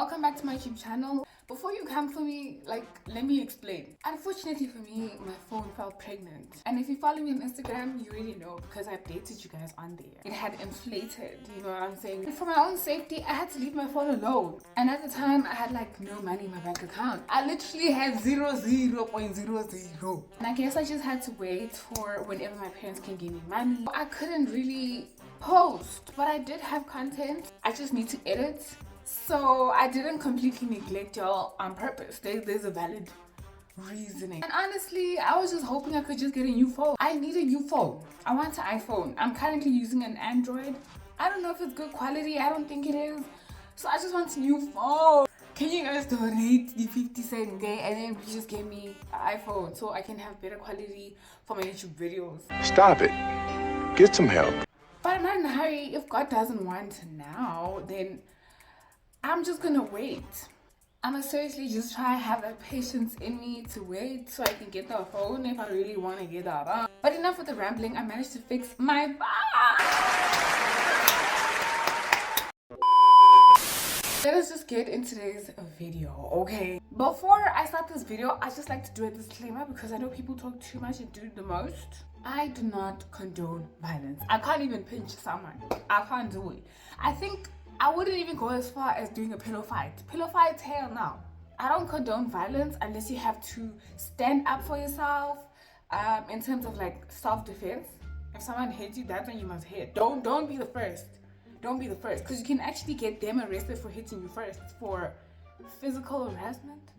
welcome back to my YouTube channel. Before you come for me, let me explain. Unfortunately for me, my phone fell pregnant. And if you follow me on Instagram, you already know because I updated you guys on there. It had inflated, you know what I'm saying? And for my own safety, I had to leave my phone alone. And at the time, I had no money in my bank account. I literally had 0.00. And I guess I just had to wait for whenever my parents can give me money. I couldn't really post, but I did have content. I just need to edit. So I didn't completely neglect y'all on purpose. There's a valid reasoning. And honestly, I was just hoping I could just get a new phone. I need a new phone. I want an iPhone. I'm currently using an Android. I don't know if it's good quality. I don't think it is. So I just want a new phone. Can you guys donate the 50-cent day and then please just give me an iPhone so I can have better quality for my YouTube videos? Stop it. Get some help. But I'm not in a hurry. If God doesn't want now, then I'm just gonna wait. I'ma seriously just try to have that patience in me to wait so I can get the phone if I really want to get that phone. But enough with the rambling. I managed to fix my phone. Let us just get into today's video, okay? Before I start this video, I just like to do a disclaimer because I know people talk too much and do the most. I do not condone violence. I can't even pinch someone. I can't do it. I think I wouldn't even go as far as doing a pillow fight. Pillow fight, hell no. I don't condone violence unless you have to stand up for yourself in terms of self-defense. If someone hits you, that's when you must hit. Don't be the first. Don't be the first, because you can actually get them arrested for hitting you first for physical harassment,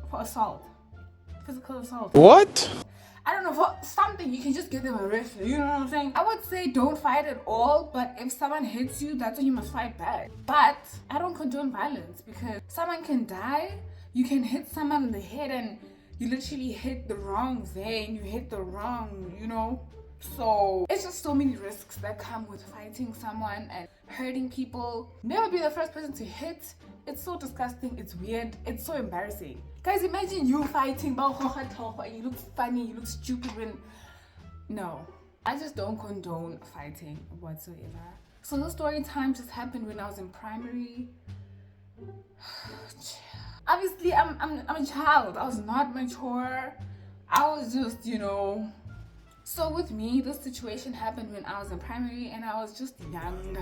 for assault, physical assault. What? I don't know, for something, you can just get them arrested, you know what I'm saying? I would say don't fight at all, but if someone hits you, that's when you must fight back. But I don't condone violence because someone can die, you can hit someone in the head and you literally hit the wrong vein, you hit the wrong, So it's just so many risks that come with fighting someone and hurting people. Never be the first person to hit. It's so disgusting, it's weird, it's so embarrassing. Guys, imagine you fighting and you look funny, you look stupid when... No, I just don't condone fighting whatsoever. So the story time just happened when I was in primary. Obviously, I'm a child. I was not mature. I was just, So with me, this situation happened when I was in primary and I was just young.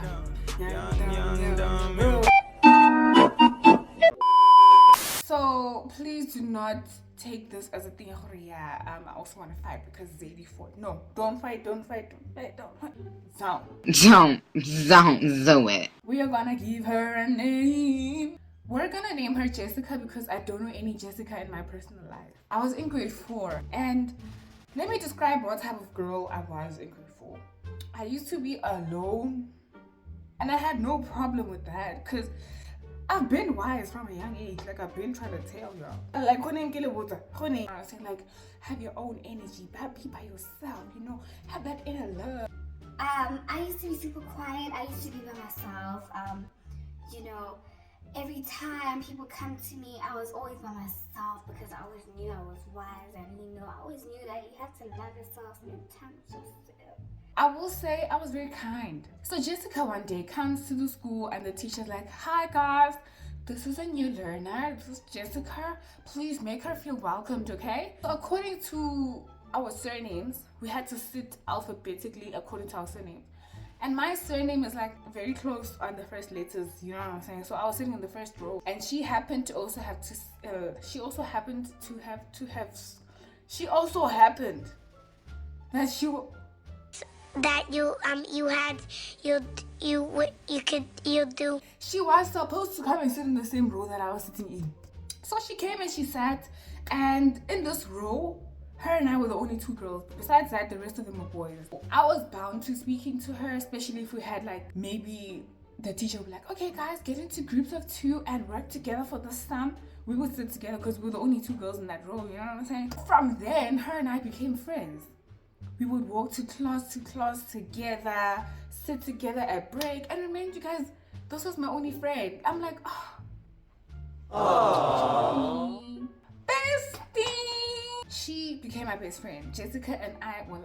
So please do not take this as a thing. I also want to fight because Zadie fought. No, don't fight. Don't do it. We are gonna give her a name. We're gonna name her Jessica because I don't know any Jessica in my personal life. I was in grade 4 and let me describe what type of girl I was in grade 4. I used to be alone and I had no problem with that because I've been wise from a young age. I've been trying to tell y'all. I was saying have your own energy, be by yourself, have that inner love. I used to be super quiet. I used to be by myself. Every time people come to me, I was always by myself because I always knew I was wise and I always knew that you have to love yourself, spend time with yourself. I will say I was very kind. So Jessica one day comes to the school and the teacher's like, "Hi guys, this is a new learner. This is Jessica. Please make her feel welcomed, okay?" So according to our surnames, we had to sit alphabetically according to our surnames. And my surname is very close on the first letters, you know what I'm saying? So I was sitting in the first row and she happened to also have to, she also happened that she She was supposed to come and sit in the same row that I was sitting in. So she came and she sat, and in this row, her and I were the only 2 girls. Besides that, the rest of them were boys. I was bound to speaking to her, especially if we had maybe the teacher would be like, "Okay guys, get into groups of 2 and work together for the sum." We would sit together because we were the only 2 girls in that row, you know what I'm saying? From then, her and I became friends. We would walk to class together, sit together at break, and remind you guys, this was my only friend. I'm like, oh. Bestie! She became my best friend. Jessica and I were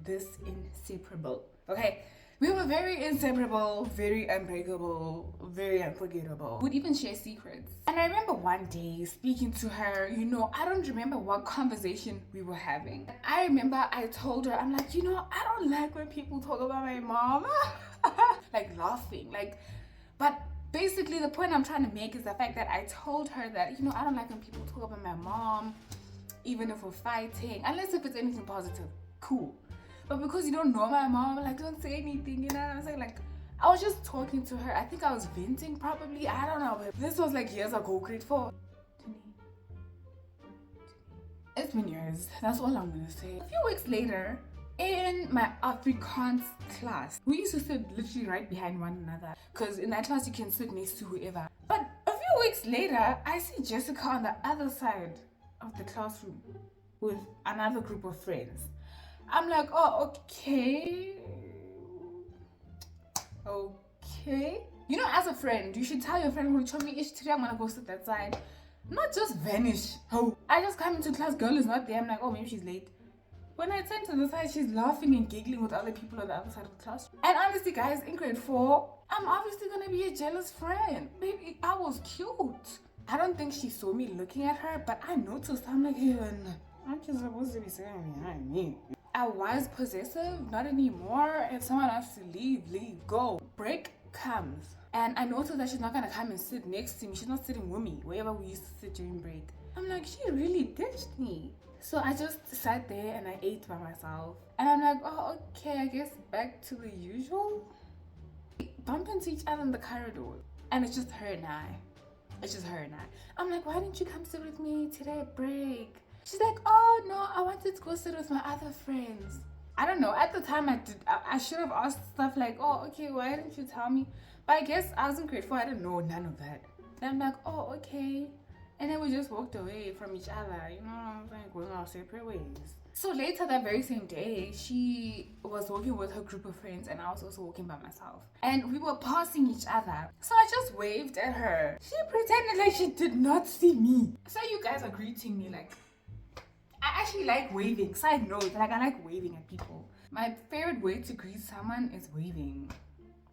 this inseparable. Okay, We were very inseparable, very unbreakable, very unforgettable. We'd even share secrets. And I remember one day speaking to her, I don't remember what conversation we were having. I remember I told her, I'm like, I don't like when people talk about my mom. Like laughing, but basically the point I'm trying to make is the fact that I told her that, I don't like when people talk about my mom, even if we're fighting, unless if it's anything positive, cool. But because you don't know my mom, don't say anything, you know what I'm saying? I was just talking to her. I think I was venting probably. I don't know. But this was years ago, grade 4. It's been years. That's all I'm going to say. A few weeks later, in my Afrikaans class, we used to sit literally right behind one another. Because in that class, you can sit next to whoever. But a few weeks later, I see Jessica on the other side of the classroom with another group of friends. I'm like, oh, okay. As a friend, you should tell your friend who told me today I'm gonna go sit that side. Not just vanish. Oh, I just come into class, girl is not there. I'm like, oh, maybe she's late. When I turn to the side, she's laughing and giggling with other people on the other side of the class. And honestly, guys, in grade 4, I'm obviously gonna be a jealous friend. Baby, I was cute. I don't think she saw me looking at her, but I noticed. I'm like, hey, I'm just supposed to be sitting behind me. I was possessive, not anymore. If someone wants to leave, go. Break comes. And I noticed that she's not gonna come and sit next to me. She's not sitting with me, wherever we used to sit during break. I'm like, she really ditched me. So I just sat there and I ate by myself. And I'm like, oh, okay, I guess back to the usual. We bump into each other in the corridor. And it's just her and I. I'm like, why didn't you come sit with me today at break? She's like, oh no, I wanted to go sit with my other friends. I don't know. At the time, I should have asked stuff like, oh, okay, why didn't you tell me? But I guess I was in grade 4. I didn't know none of that. And I'm like, oh, okay. And then we just walked away from each other. You know what I'm saying? Going our separate ways. So later that very same day, she was walking with her group of friends and I was also walking by myself. And we were passing each other. So I just waved at her. She pretended like she did not see me. So you guys are greeting me I actually like waving. Side note, I like waving at people. My favorite way to greet someone is waving.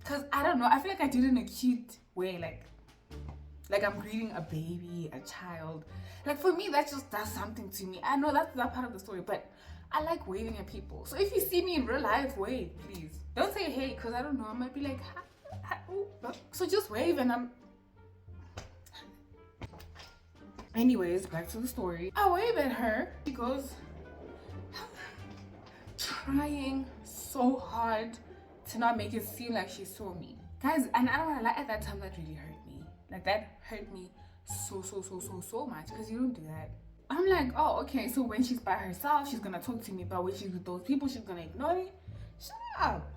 Cause I don't know, I feel like I do it in a cute way, like I'm greeting a baby, a child. For me, that just does something to me. I know that's not part of the story, but I like waving at people. So if you see me in real life, wave, please. Don't say hey, cause I don't know, I might be like, hi, ooh. So just wave and I'm... Anyways, back to the story. I wave at her. She goes, trying so hard to not make it seem like she saw me. Guys, and I don't want to lie, at that time that really hurt me. That hurt me so much because you don't do that. I'm like, oh, okay, so when she's by herself, she's gonna talk to me, but when she's with those people, she's gonna ignore me. Shut up.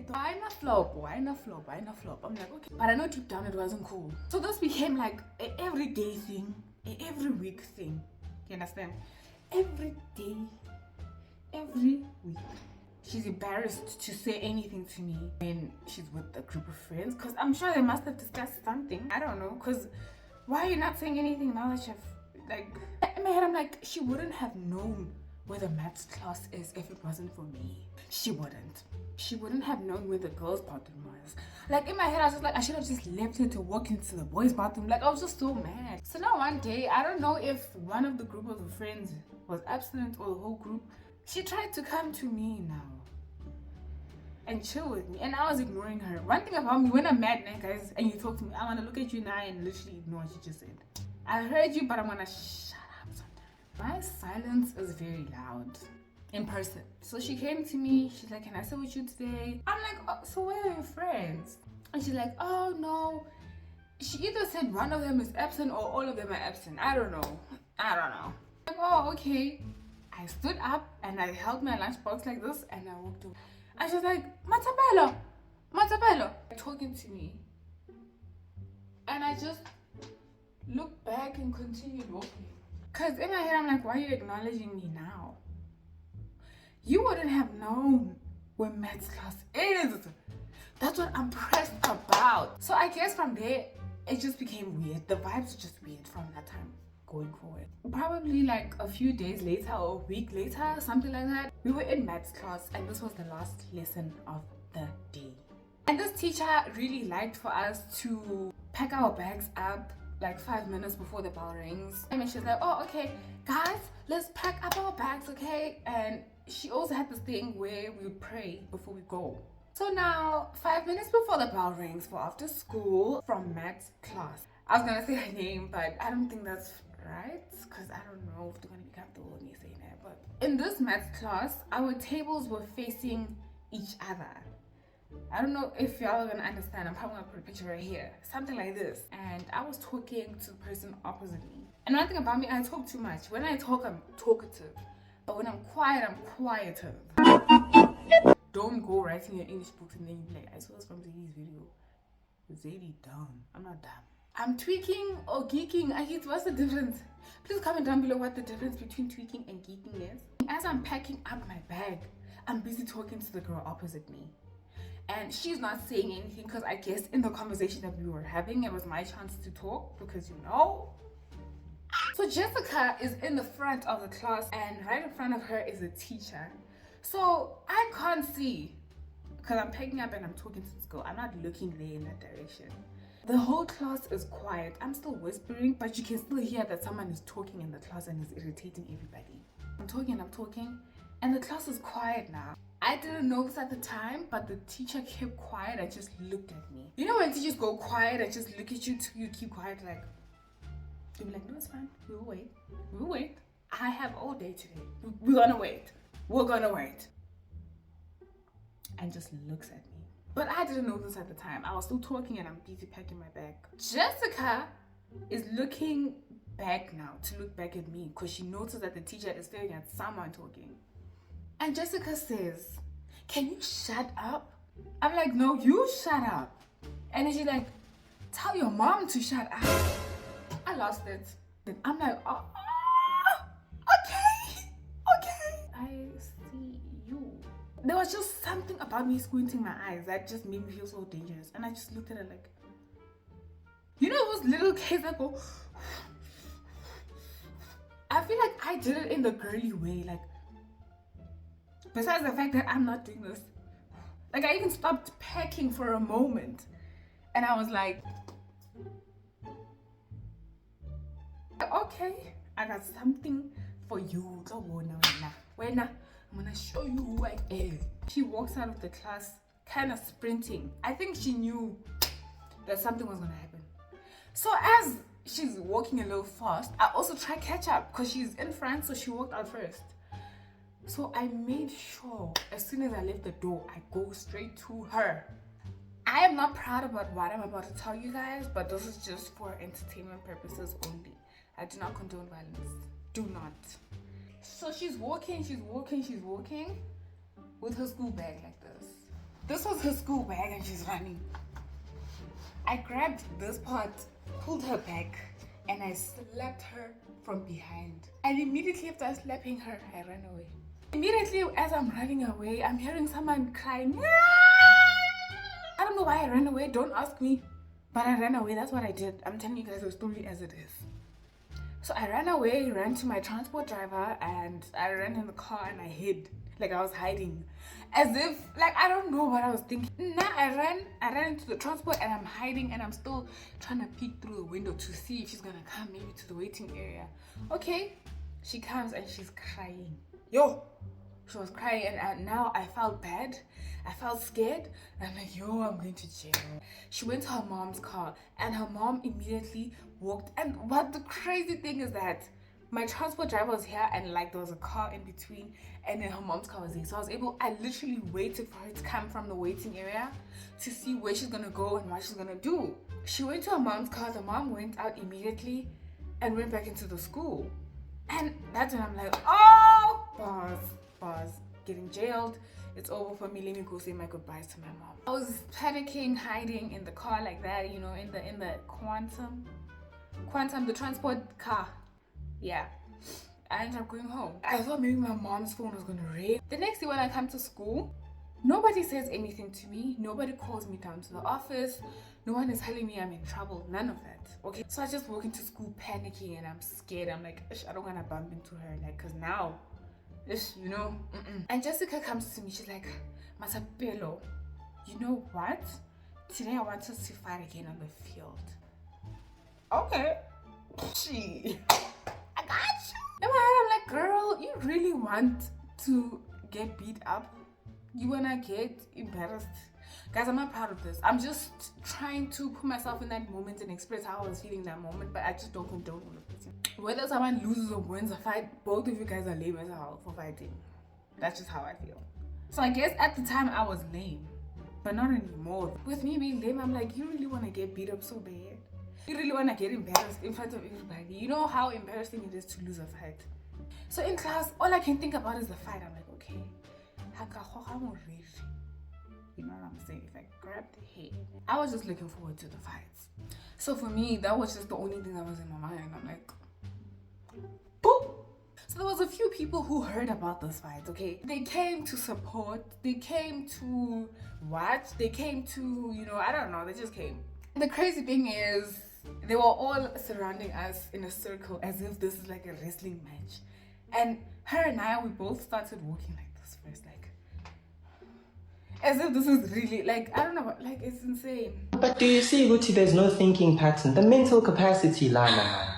Why not flop? I'm like, okay. But I know deep down it wasn't cool. So this became an everyday thing, an every week thing. You understand? Every day, every week. She's embarrassed to say anything to me when she's with a group of friends. Because I'm sure they must have discussed something. I don't know. Because why are you not saying anything now that you've... in my head, I'm like, she wouldn't have known where the maths class is if it wasn't for me. She wouldn't have known where the girls' bathroom was. In my head, I was just like, I should have just left her to walk into the boys' bathroom. I was just so mad. So now one day, I don't know if one of the group of friends was absent or the whole group. She tried to come to me now and chill with me, and I was ignoring her. One thing about me, when I'm mad, guys, and you talk to me, I want to look at you now and literally ignore what you just said. I heard you, but I'm gonna shut up sometimes. My silence is very loud in person. So she came to me, she's like, can I sit with you today? I'm like, oh, so where are your friends? And she's like, oh no. She either said one of them is absent or all of them are absent. I don't know. I'm like, oh, okay. I stood up and I held my lunchbox like this and I walked over. And she's like, Matabelo, talking to me. And I just looked back and continued walking. Because in my head, I'm like, why are you acknowledging me now? You wouldn't have known where maths class is. That's what I'm pressed about. So I guess from there, it just became weird. The vibes were just weird from that time going forward. Probably a few days later or a week later, something like that, we were in maths class and this was the last lesson of the day. And this teacher really liked for us to pack our bags up like 5 minutes before the bell rings. And she's like, oh, okay, guys, let's pack up our bags, okay? And she also had this thing where we would pray before we go. So now, 5 minutes before the bell rings for after school from maths class. I was gonna say her name, but I don't think that's right, because I don't know if they're gonna be comfortable with me saying that. But in this maths class, our tables were facing each other. I don't know if y'all are gonna understand. I'm probably gonna put a picture right here. Something like this. And I was talking to the person opposite me. And one thing about me, I talk too much. When I talk, I'm talkative. But when I'm quiet, I'm quieter. Don't go writing your English books and then you be like, I saw this from Zadie's video. Zadie dumb. I'm not dumb. I'm tweaking or geeking. I guess what's the difference? Please comment down below what the difference between tweaking and geeking is. As I'm packing up my bag, I'm busy talking to the girl opposite me. And she's not saying anything because I guess in the conversation that we were having, it was my chance to talk because you know. So Jessica is in the front of the class and right in front of her is a teacher. So I can't see because I'm picking up and I'm talking to this girl. I'm not looking there in that direction. The whole class is quiet. I'm still whispering, but you can still hear that someone is talking in the class and is irritating everybody. I'm talking, and the class is quiet now. I didn't notice at the time, but the teacher kept quiet and just looked at me. You know when teachers go quiet and just look at you till you keep quiet, like, you'll be like, no, it's fine. We'll wait. I have all day today. We're gonna wait. And just looks at me. But I didn't know this at the time. I was still talking and I'm busy packing my bag. Jessica is looking back now to look back at me because she noticed that the teacher is staring at someone talking. And Jessica says, can you shut up? I'm like, no, you shut up. And then she's like, tell your mom to shut up. I lost it. Then I'm like, oh, okay. I see you. There was just something about me squinting my eyes that just made me feel so dangerous. And I just looked at her like, you know those little kids that go, I feel like I did it in the girly way, like, besides the fact that I'm not doing this. Like I even stopped packing for a moment. And I was like, okay, I got something for you. I'm gonna show you who I am. She walks out of the class kind of sprinting. I think she knew that something was gonna happen. So as she's walking a little fast, I also try catch up because she's in front, so she walked out first. So I made sure as soon as I left the door, I go straight to her. I am not proud about what I'm about to tell you guys, but this is just for entertainment purposes only. I do not condone violence. Do not. So she's walking with her school bag like this. This was her school bag and she's running. I grabbed this part, pulled her back, and I slapped her from behind. And immediately after slapping her, I ran away. Immediately as I'm running away, I'm hearing someone crying. I don't know why I ran away, don't ask me. But I ran away, that's what I did. I'm telling you guys the story as it is. So I ran away, ran to my transport driver, and I ran in the car and I hid. Like I was hiding. As if, like, I don't know what I was thinking. Now I ran into the transport and I'm hiding and I'm still trying to peek through the window to see if she's gonna come maybe to the waiting area. Okay, she comes and she's crying. Yo! She was crying and now I felt bad. I felt scared. I'm like, yo, I'm going to jail. She went to her mom's car and her mom immediately walked. And what the crazy thing is that my transport driver was here and like there was a car in between and then her mom's car was there. So I literally waited for her to come from the waiting area to see where she's gonna go and what she's gonna do. She went to her mom's car. The mom went out immediately and went back into the school. And that's when I'm like, oh, pause, getting jailed. It's over for me. Let me go say my goodbyes to my mom. I was panicking, hiding in the car like that, you know, in the quantum, the transport car. Yeah. I ended up going home. I thought maybe my mom's phone was gonna ring. The next day when I come to school, nobody says anything to me. Nobody calls me down to the office. No one is telling me I'm in trouble. None of that. Okay. So I just walk into school panicking and I'm scared. I'm like, I don't wanna bump into her. Like, cause now, you know. And Jessica comes to me. She's like, Masapelo, you know what? Today I want us to fight again on the field. Okay. Gee. I got you. In my head, I'm like, girl, you really want to get beat up? You wanna get embarrassed? Guys, I'm not proud of this. I'm just trying to put myself in that moment and express how I was feeling that moment, but I just don't condone all of this. Whether someone loses or wins a fight, both of you guys are lame as hell for fighting. That's just how I feel. So I guess at the time I was lame, but not anymore. With me being lame, I'm like, you really wanna get beat up so bad? You really wanna get embarrassed in front of everybody? You know how embarrassing it is to lose a fight. So in class, all I can think about is the fight. I'm like, okay, you know what I'm saying? If I grab the head, I was just looking forward to the fights. So for me, that was just the only thing that was in my mind. I'm like, boop. So there was a few people who heard about this fight, okay? They came to support, they came to watch, they came to, you know, I don't know, they just came. The crazy thing is, they were all surrounding us in a circle as if this is like a wrestling match. And her and I, we both started walking like this first, like, as if this is really, like, I don't know, like, it's insane. But do you see, Guti, there's no thinking pattern. The mental capacity, Lana.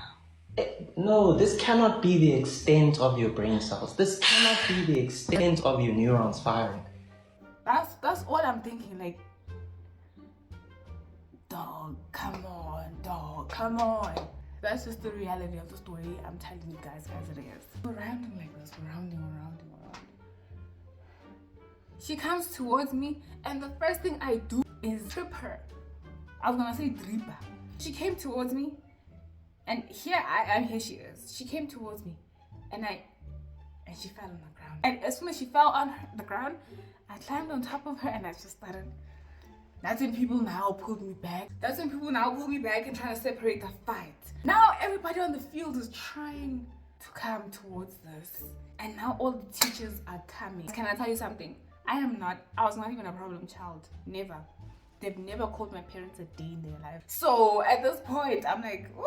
No, this cannot be the extent of your brain cells. This cannot be the extent of your neurons firing. That's all I'm thinking, like, dog, come on. That's just the reality of the story. I'm telling you guys it is. We're rounding like this, we're rounding. She comes towards me, and the first thing I do is trip her. I was gonna say dripa. She came towards me, and here she is. She came towards me, and she fell on the ground. And as soon as she fell on the ground, I climbed on top of her, and I just started. That's when people now pulled me back. And trying to separate the fight. Now everybody on the field is trying to come towards this, and now all the teachers are coming. Can I tell you something? I was not even a problem child. Never. They've never called my parents a day in their life. So at this point, I'm like, ooh!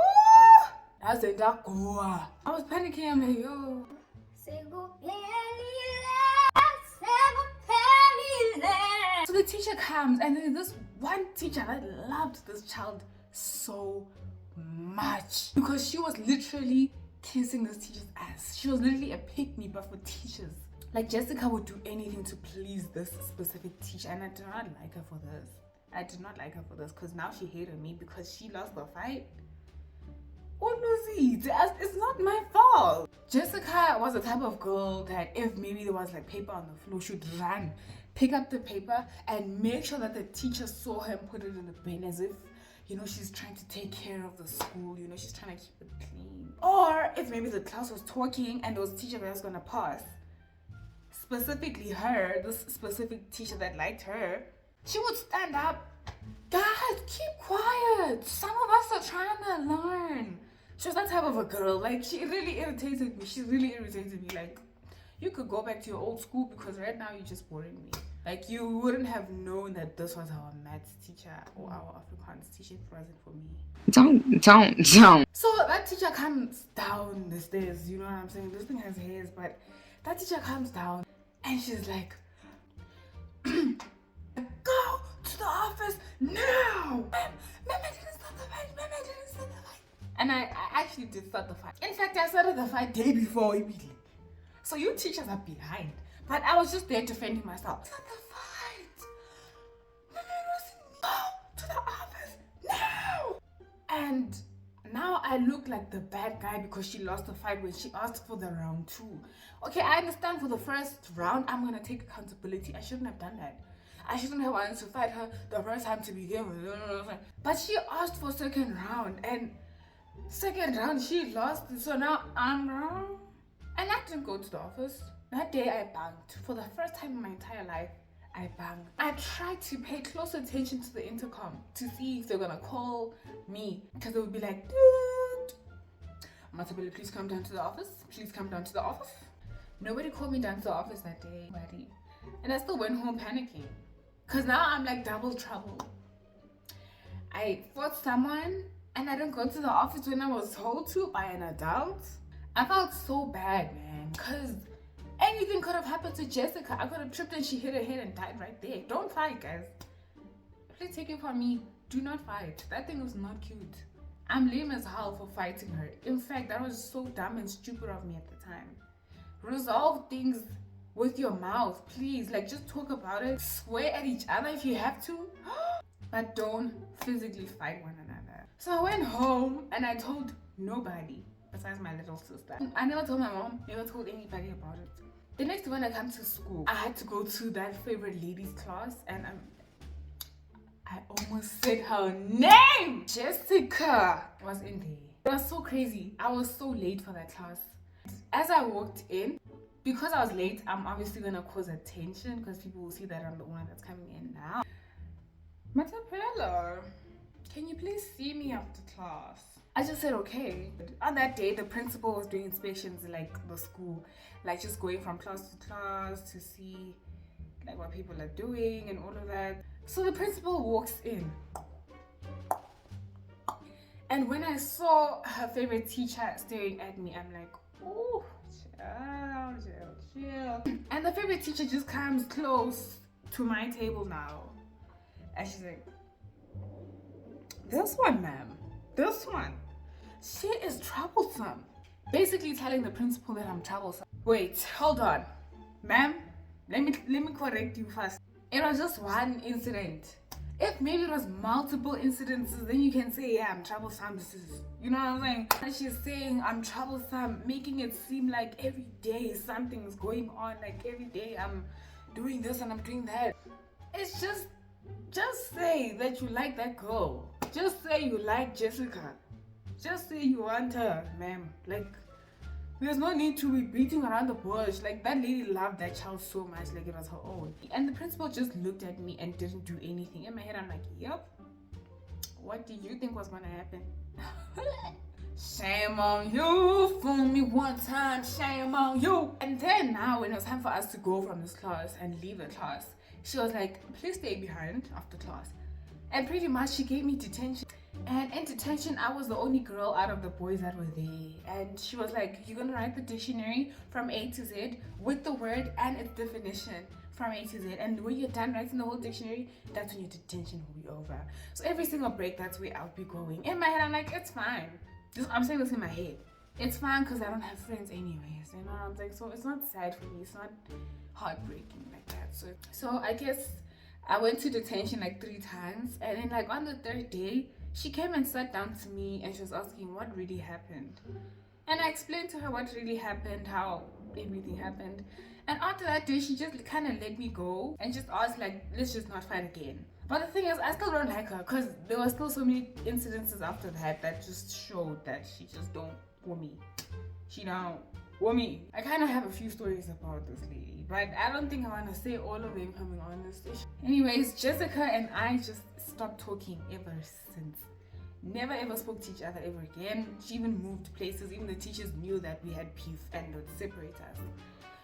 I was panicking. I'm like, yo. So the teacher comes, and then this one teacher that loved this child so much because she was literally kissing this teacher's ass. She was literally a pick-me but for teachers. Like, Jessica would do anything to please this specific teacher, and I do not like her for this. Because now she hated me because she lost the fight. It's not my fault. Jessica was the type of girl that if maybe there was like paper on the floor, she'd run, pick up the paper, and make sure that the teacher saw her and put it in the bin as if, you know, she's trying to take care of the school, you know, she's trying to keep it clean. Or if maybe the class was talking and there was a teacher that was gonna pass, specifically her, this specific teacher that liked her, she would stand up. Guys, keep quiet. Some of us are trying to learn. She was that type of a girl. Like, she really irritated me. Like, you could go back to your old school because right now you're just boring me. Like, you wouldn't have known that this was our maths teacher or our Afrikaans teacher if it wasn't for me. Don't. So that teacher comes down the stairs, you know what I'm saying? This thing has hairs, but that teacher comes down and she's like, go to the office now! Ma'am, I didn't start the fight. And I actually did start the fight. In fact, I started the fight day before immediately. So you teachers are behind. But I was just there defending myself. Start the fight! Go to the office now! And now I look like the bad guy because she lost the fight when she asked for the round 2. Okay, I understand for the first round, I'm gonna take accountability. I shouldn't have done that. I shouldn't have wanted to fight her the first time to begin with. But she asked for second round, and second round she lost, so now I'm wrong. And I didn't go to the office. That day I banged. For the first time in my entire life, I banged. I tried to pay close attention to the intercom to see if they're gonna call me, because they would be like, Matabele, please come down to the office. Nobody called me down to the office that day, buddy. And I still went home panicking. Because now I'm like double trouble. I fought someone and I didn't go to the office when I was told to by an adult. I felt so bad, man. Because Anything could have happened to Jessica. I could have tripped and she hit her head and died right there. Don't fight, guys. Please take it from me. Do not fight. That thing was not cute. I'm lame as hell for fighting her. In fact, that was so dumb and stupid of me at the time. Resolve things with your mouth, please. Like, just talk about it. Swear at each other if you have to. But don't physically fight one another. So I went home and I told nobody besides my little sister. I never told my mom, never told anybody about it. The next day when I come to school, I had to go to that favorite lady's class and I almost said her name. Jessica was in there. It was so crazy. I was so late for that class. As I walked in, because I was late, I'm obviously gonna cause attention because people will see that I'm the one that's coming in now. Matapela, can you please see me after class? I just said okay. On that day, the principal was doing inspections in like the school, like just going from class to class to see like what people are doing and all of that. So the principal walks in. And when I saw her favorite teacher staring at me, I'm like, oh, chill. And the favorite teacher just comes close to my table now. And she's like, this one, ma'am, this one, she is troublesome. Basically telling the principal that I'm troublesome. Wait, hold on. Ma'am, let me correct you first. It was just one incident. If maybe it was multiple incidences, then you can say, yeah, I'm troublesome. You know what I'm saying? And she's saying I'm troublesome, making it seem like every day something's going on. Like every day I'm doing this and I'm doing that. It's just say that you like that girl. Just say you like Jessica. Just say you want her, ma'am. Like, there's no need to be beating around the bush. Like, that lady loved that child so much, like it was her own. And the principal just looked at me and didn't do anything. In my head, I'm like, yep. What did you think was gonna happen? Shame on you. Fool me one time. Shame on you. And then now, when it was time for us to go from this class and leave the class, she was like, please stay behind after class. And pretty much she gave me detention. And in detention, I was the only girl out of the boys that were there. And she was like, you're gonna write the dictionary from A to Z with the word and its definition from A to Z. And when you're done writing the whole dictionary, that's when your detention will be over. So every single break, that's where I'll be going. In my head, I'm like, it's fine. I'm saying this in my head. It's fine because I don't have friends anyways. You know what I'm saying? So it's not sad for me. It's not heartbreaking like that. So I guess I went to detention like 3 times. And then like on the 3rd day, she came and sat down to me and she was asking what really happened. And I explained to her what really happened, how everything happened. And after that day, she just kind of let me go and just asked like, let's just not fight again. But the thing is, I still don't like her because there were still so many incidences after that just showed that she just don't want me. She don't want me. I kind of have a few stories about this lady, but I don't think I want to say all of them, coming honest. Anyways, Jessica and I just stopped talking ever since. Never ever spoke to each other ever again. She even moved places. Even the teachers knew that we had beef and would separate us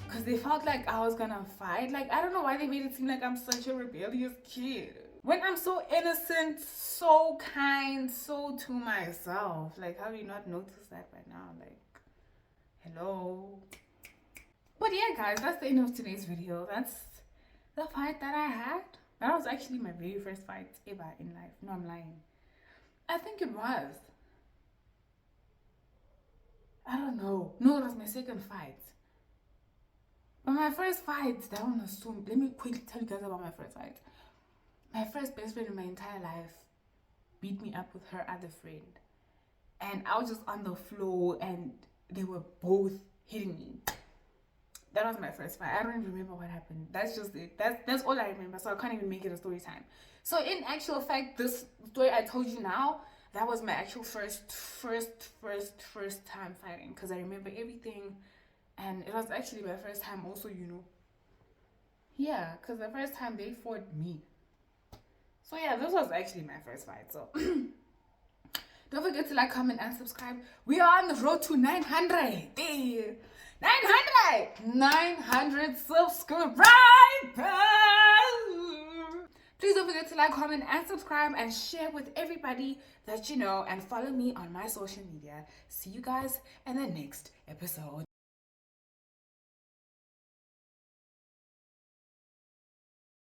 because they felt like I was gonna fight. Like, I don't know why they made it seem like I'm such a rebellious kid when I'm so innocent, so kind, so to myself. Like, how do you not notice that by now? Like, hello. But yeah, guys, that's the end of today's video. That's the fight that I had. That was actually my very first fight ever in life. No, I'm lying. I think it was. I don't know. No, it was my second fight. But my first fight, that one was so... Let me quickly tell you guys about my first fight. My first best friend in my entire life beat me up with her other friend. And I was just on the floor and they were both hitting me. That was my first fight. I don't even remember what happened. That's just it. That's all I remember. So I can't even make it a story time. So in actual fact, this story I told you now, that was my actual first time fighting. Because I remember everything. And it was actually my first time also, you know. Yeah, because the first time they fought me. So yeah, this was actually my first fight. So don't forget to like, comment, and subscribe. We are on the road to 900. 900 subscribers. Please don't forget to like, comment, and subscribe, and share with everybody that you know, and follow me on my social media. See you guys in the next episode.